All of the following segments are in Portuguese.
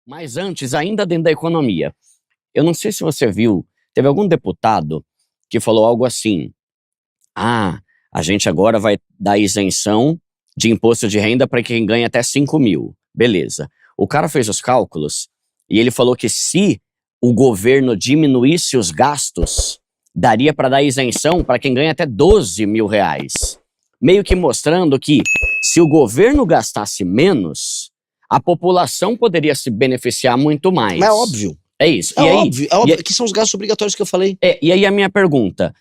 Mas antes, ainda dentro da economia, eu não sei se você viu, teve algum deputado que falou algo assim: ah, a gente agora vai dar isenção de imposto de renda para quem ganha até 5 mil. Beleza. O cara fez os cálculos e ele falou que se o governo diminuísse os gastos, daria para dar isenção para quem ganha até 12 mil reais. Meio que mostrando que se o governo gastasse menos, a população poderia se beneficiar muito mais. Mas é óbvio. É isso. É óbvio, e, que são os gastos obrigatórios que eu falei. e aí a minha pergunta,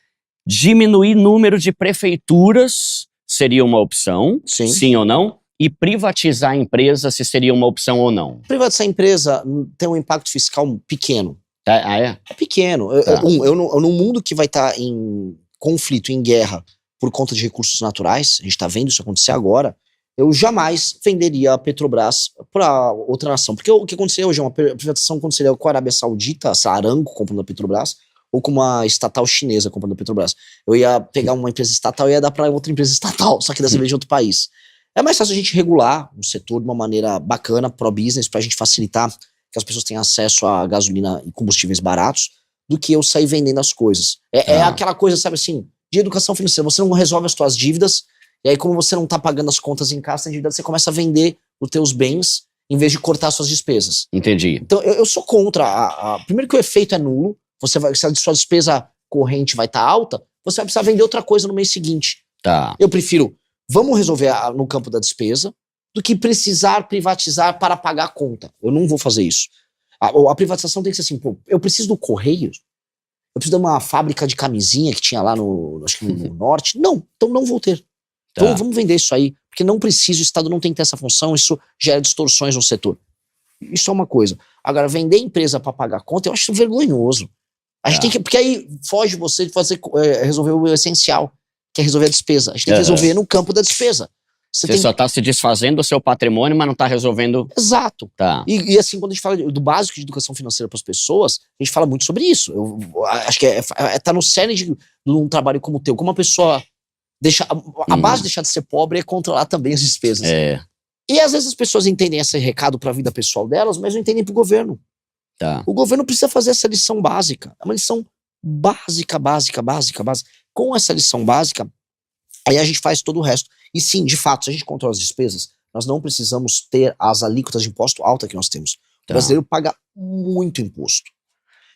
diminuir número de prefeituras seria uma opção, sim ou não? E privatizar a empresa, se seria uma opção ou não? Privatizar a empresa tem um impacto fiscal pequeno. Ah, é? É pequeno. Tá. Num mundo que vai estar em conflito, em guerra, por conta de recursos naturais, a gente está vendo isso acontecer agora, eu jamais venderia a Petrobras para outra nação. Porque o que aconteceria hoje é uma privatização aconteceria com a Arábia Saudita, a Aramco comprando a Petrobras, ou com uma estatal chinesa comprando a Petrobras. Eu ia pegar uma empresa estatal e ia dar para outra empresa estatal, só que dessa vez de outro país. É mais fácil a gente regular o setor de uma maneira bacana, pro-business, pra gente facilitar que as pessoas tenham acesso a gasolina e combustíveis baratos, do que eu sair vendendo as coisas. É aquela coisa, sabe assim, de educação financeira. Você não resolve as suas dívidas, e aí como você não tá pagando as contas em casa, você começa a vender os teus bens em vez de cortar suas despesas. Entendi. Então eu sou contra. Primeiro que o efeito é nulo, se a sua despesa corrente vai estar alta, você vai precisar vender outra coisa no mês seguinte. Tá. Eu prefiro, vamos resolver no campo da despesa, do que precisar privatizar para pagar a conta. Eu não vou fazer isso. A privatização tem que ser assim, pô, eu preciso do Correio, eu preciso de uma fábrica de camisinha que tinha lá acho que no norte. Não, então não vou ter. Tá. Então vamos vender isso aí, porque não precisa, o Estado não tem que ter essa função, isso gera distorções no setor. Isso é uma coisa. Agora, vender empresa para pagar conta, eu acho vergonhoso. A gente tem que, porque aí foge você de resolver o essencial, que é resolver a despesa. A gente tem que resolver no campo da despesa. Você só tá se desfazendo do seu patrimônio, mas não tá resolvendo... Exato. Tá. E assim, quando a gente fala do básico de educação financeira para as pessoas, a gente fala muito sobre isso. Eu acho que tá no cerne de um trabalho como o teu. Como a pessoa deixa... A base de deixar de ser pobre é controlar também as despesas. É. E às vezes as pessoas entendem esse recado para a vida pessoal delas, mas não entendem pro governo. Tá. O governo precisa fazer essa lição básica. É uma lição básica. Com essa lição básica, aí a gente faz todo o resto. E sim, de fato, se a gente controla as despesas, nós não precisamos ter as alíquotas de imposto alta que nós temos. Tá. O brasileiro paga muito imposto.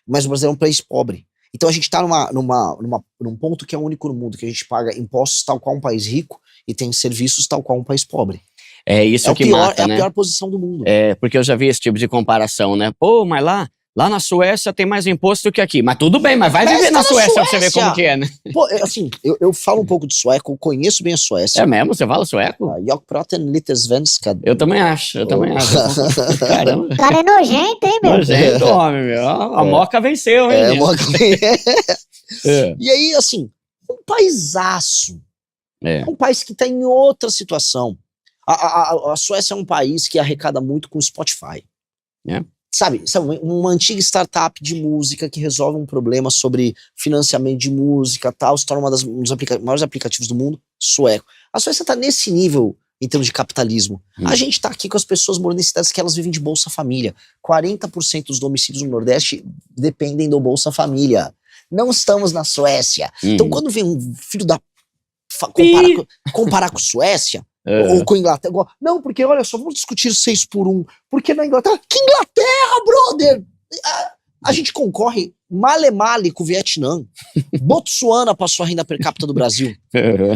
Mas o brasileiro é um país pobre. Então a gente está num ponto que é único no mundo, que a gente paga impostos tal qual um país rico e tem serviços tal qual um país pobre. É isso que mata, né? É a pior posição do mundo. É, porque eu já vi esse tipo de comparação, né? Pô, mas lá na Suécia tem mais imposto que aqui. Mas tudo bem, mas vai viver na Suécia pra você ver como que é, né? Pô, assim, eu falo um pouco de sueco, eu conheço bem a Suécia. É mesmo? Você fala sueco? Jag pratar lite svenska. Eu também acho. Caramba. O cara é nojento, hein, meu? Nojento, homem, meu. A Moca venceu, hein? A Moca E aí, assim, um paisaço. É um país que tá em outra situação. A Suécia é um país que arrecada muito com o Spotify. Sabe, uma antiga startup de música que resolve um problema sobre financiamento de música e tal, se torna um dos maiores aplicativos do mundo, sueco. A Suécia tá nesse nível em termos de capitalismo. A gente tá aqui com as pessoas morando em cidades que elas vivem de Bolsa Família. 40% dos domicílios no Nordeste dependem do Bolsa Família. Não estamos na Suécia. Então quando vem um filho da... comparar com Suécia... Ou com Inglaterra. Não, porque olha só, vamos discutir 6-1. Porque na Inglaterra... Que Inglaterra, brother! A gente concorre male com o Vietnã. Botsuana passou a renda per capita do Brasil.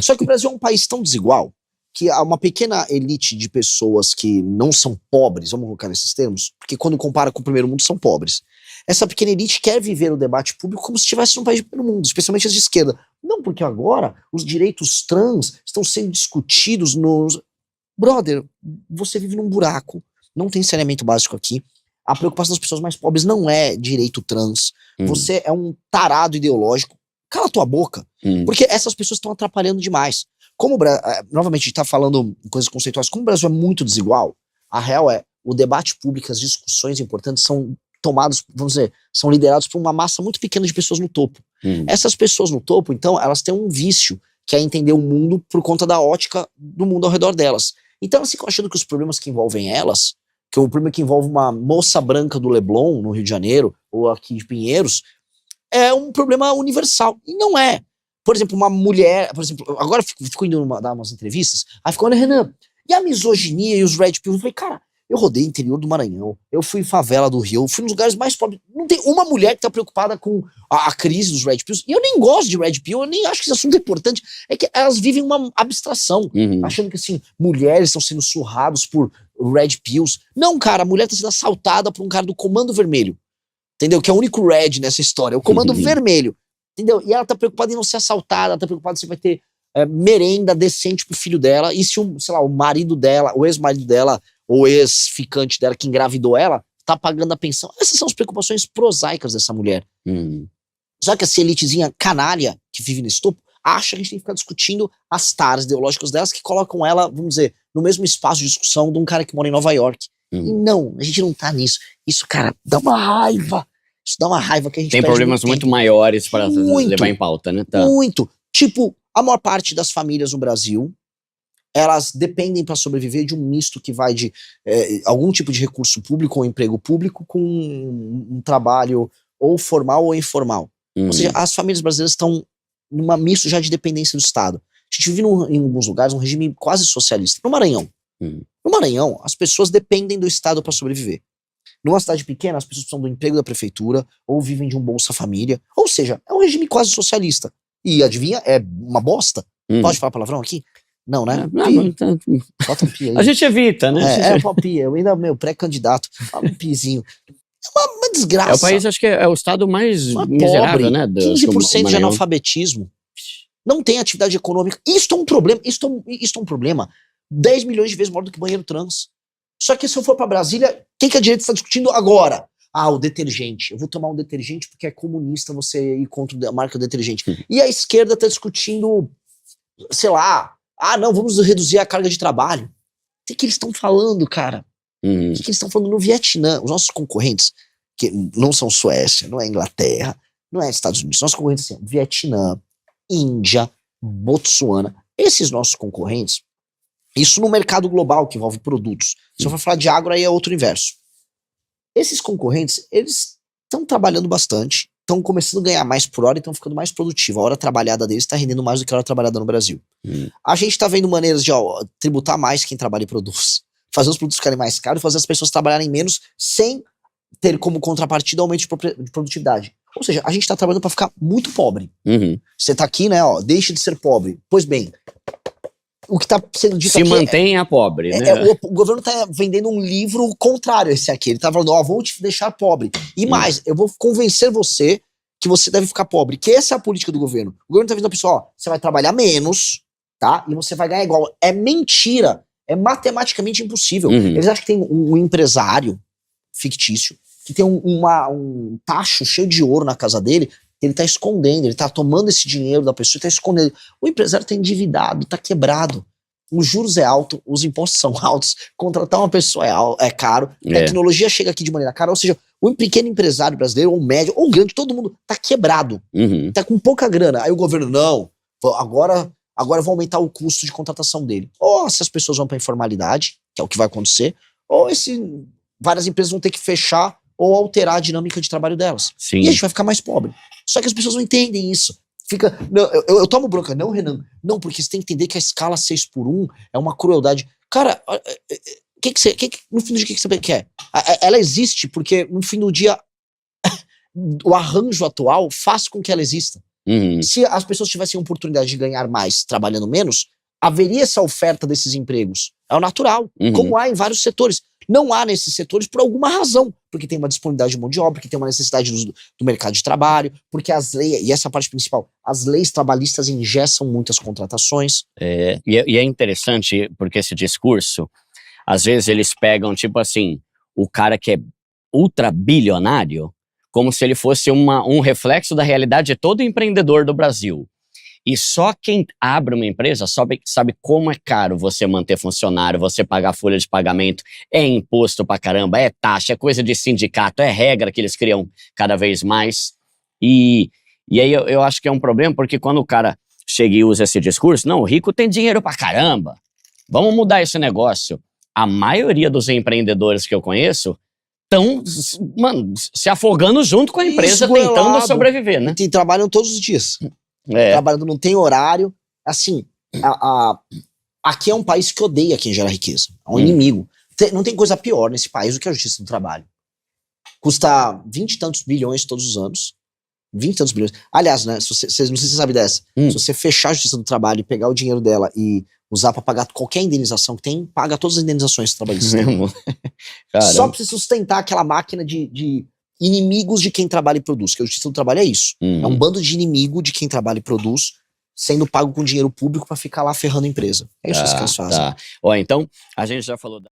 Só que o Brasil é um país tão desigual que há uma pequena elite de pessoas que não são pobres, vamos colocar nesses termos, porque quando compara com o primeiro mundo são pobres. Essa pequena elite quer viver o debate público como se estivesse num país de primeiro mundo, especialmente as de esquerda. Não, porque agora os direitos trans estão sendo discutidos nos... Brother, você vive num buraco, não tem saneamento básico aqui. A preocupação das pessoas mais pobres não é direito trans. Você é um tarado ideológico. Cala tua boca, porque essas pessoas estão atrapalhando demais. Novamente, a gente tá falando coisas conceituais. Como o Brasil é muito desigual, a real é, o debate público, as discussões importantes são tomados, vamos dizer, são liderados por uma massa muito pequena de pessoas no topo. Essas pessoas no topo, então, elas têm um vício, que é entender o mundo por conta da ótica do mundo ao redor delas. Então elas ficam achando que os problemas que envolvem elas que é o problema que envolve uma moça branca do Leblon, no Rio de Janeiro, ou aqui de Pinheiros, é um problema universal. E não é. Por exemplo, uma mulher, por exemplo, agora eu fico indo dar umas entrevistas, aí ficou, olha, Renan, e a misoginia e os red pills? Eu falei, cara, eu rodei interior do Maranhão, eu fui em favela do Rio, eu fui nos lugares mais pobres. Não tem uma mulher que tá preocupada com a crise dos red pills. E eu nem gosto de red pill, eu nem acho que esse assunto é importante. É que elas vivem uma abstração, achando que, assim, mulheres estão sendo surrados por red pills. Não, cara, a mulher tá sendo assaltada por um cara do Comando Vermelho. Entendeu? Que é o único red nessa história, é o Comando Vermelho. Entendeu? E ela tá preocupada em não ser assaltada, ela tá preocupada se vai ter merenda decente pro filho dela, e se, sei lá, o marido dela, o ex-marido dela, ou ex-ficante dela que engravidou ela, tá pagando a pensão. Essas são as preocupações prosaicas dessa mulher. Só que essa elitezinha canalha que vive nesse topo acha que a gente tem que ficar discutindo as taras ideológicas delas que colocam ela, vamos dizer, no mesmo espaço de discussão de um cara que mora em Nova York. E não, a gente não tá nisso. Isso, cara, dá uma raiva. Isso dá uma raiva que a gente tem problemas muito maiores para levar em pauta, né? Tá. Muito. Tipo, a maior parte das famílias no Brasil, elas dependem para sobreviver de um misto que vai de algum tipo de recurso público ou emprego público com um trabalho ou formal ou informal. Ou seja, as famílias brasileiras estão numa misto já de dependência do Estado. A gente vive em alguns lugares um regime quase socialista. No Maranhão. No Maranhão, as pessoas dependem do Estado para sobreviver. Numa cidade pequena, as pessoas precisam do emprego da prefeitura ou vivem de um Bolsa Família. Ou seja, é um regime quase socialista. E adivinha, é uma bosta. Pode falar palavrão aqui? Não, né? Bota um pi aí. A gente evita, né? É um pi. Eu ainda, pré-candidato. Fala um pizinho. É uma desgraça. É o país, acho que é o estado mais miserável, né? 15% de analfabetismo. Não tem atividade econômica. Isso é um problema. Isso é um problema. 10 milhões de vezes maior do que banheiro trans. Só que se eu for pra Brasília, quem que a direita está discutindo agora? Ah, o detergente. Eu vou tomar um detergente porque é comunista você ir contra a marca detergente. E a esquerda tá discutindo, sei lá, não, vamos reduzir a carga de trabalho. O que eles estão falando, cara? O que eles estão falando no Vietnã? Os nossos concorrentes, que não são Suécia, não é Inglaterra, não é Estados Unidos, nossos concorrentes são Vietnã, Índia, Botsuana. Esses nossos concorrentes, isso no mercado global que envolve produtos. Se eu for falar de agro, aí é outro universo. Esses concorrentes, eles estão trabalhando bastante, estão começando a ganhar mais por hora e estão ficando mais produtivos. A hora trabalhada deles está rendendo mais do que a hora trabalhada no Brasil. A gente está vendo maneiras de tributar mais quem trabalha e produz. Fazer os produtos ficarem mais caros, fazer as pessoas trabalharem menos sem ter como contrapartida aumento de produtividade. Ou seja, a gente está trabalhando para ficar muito pobre. Você está aqui, né? Deixe de ser pobre. Pois bem, o que está sendo dito se aqui mantenha pobre, né? O governo está vendendo um livro contrário a esse aqui. Ele está falando, vou te deixar pobre. E mais, eu vou convencer você que você deve ficar pobre. Que essa é a política do governo. O governo está dizendo a pessoa, você vai trabalhar menos, tá? E você vai ganhar igual. É mentira. É matematicamente impossível. Eles acham que tem um empresário fictício, que tem um tacho cheio de ouro na casa dele, ele tá escondendo, ele tá tomando esse dinheiro da pessoa e tá escondendo. O empresário tá endividado, tá quebrado. Os juros é alto, os impostos são altos, contratar uma pessoa é caro, tecnologia chega aqui de maneira cara, ou seja, o pequeno empresário brasileiro, ou médio, ou grande, todo mundo tá quebrado, tá com pouca grana. Aí o governo, não, agora eu vou aumentar o custo de contratação dele. Ou essas pessoas vão pra informalidade, que é o que vai acontecer, ou várias empresas vão ter que fechar ou alterar a dinâmica de trabalho delas. Sim. E a gente vai ficar mais pobre. Só que as pessoas não entendem isso. Não, eu tomo bronca. Não, Renan. Não, porque você tem que entender que a escala 6x1 é uma crueldade. Cara, no fim do dia, o que você quer? Ela existe porque, no fim do dia, o arranjo atual faz com que ela exista. Se as pessoas tivessem a oportunidade de ganhar mais trabalhando menos, haveria essa oferta desses empregos. É o natural, como há em vários setores. Não há nesses setores por alguma razão, porque tem uma disponibilidade de mão de obra, porque tem uma necessidade do mercado de trabalho, porque as leis, e essa é a parte principal, as leis trabalhistas engessam muitas contratações. E é interessante, porque esse discurso, às vezes eles pegam, tipo assim, o cara que é ultra bilionário, como se ele fosse um reflexo da realidade de todo empreendedor do Brasil. E só quem abre uma empresa sabe como é caro você manter funcionário, você pagar folha de pagamento, é imposto pra caramba, é taxa, é coisa de sindicato, é regra que eles criam cada vez mais. E aí eu acho que é um problema, porque quando o cara chega e usa esse discurso, não, o rico tem dinheiro pra caramba, vamos mudar esse negócio. a maioria dos empreendedores que eu conheço estão, mano, se afogando junto com a empresa, tentando sobreviver, né? E trabalham todos os dias. Trabalhando, não tem horário. Assim, aqui é um país que odeia quem gera riqueza. É um inimigo. Não tem coisa pior nesse país do que a justiça do trabalho. Custa 20 e tantos bilhões todos os anos. 20 e tantos bilhões. Aliás, né, não sei se você sabe dessa. Se você fechar a justiça do trabalho e pegar o dinheiro dela e usar pra pagar qualquer indenização que tem, paga todas as indenizações trabalhistas. Só pra você sustentar aquela máquina de inimigos de quem trabalha e produz. Que a justiça do trabalho é isso. É um bando de inimigo de quem trabalha e produz, sendo pago com dinheiro público pra ficar lá ferrando a empresa. É isso que os caras fazem. Ó, então, a gente já falou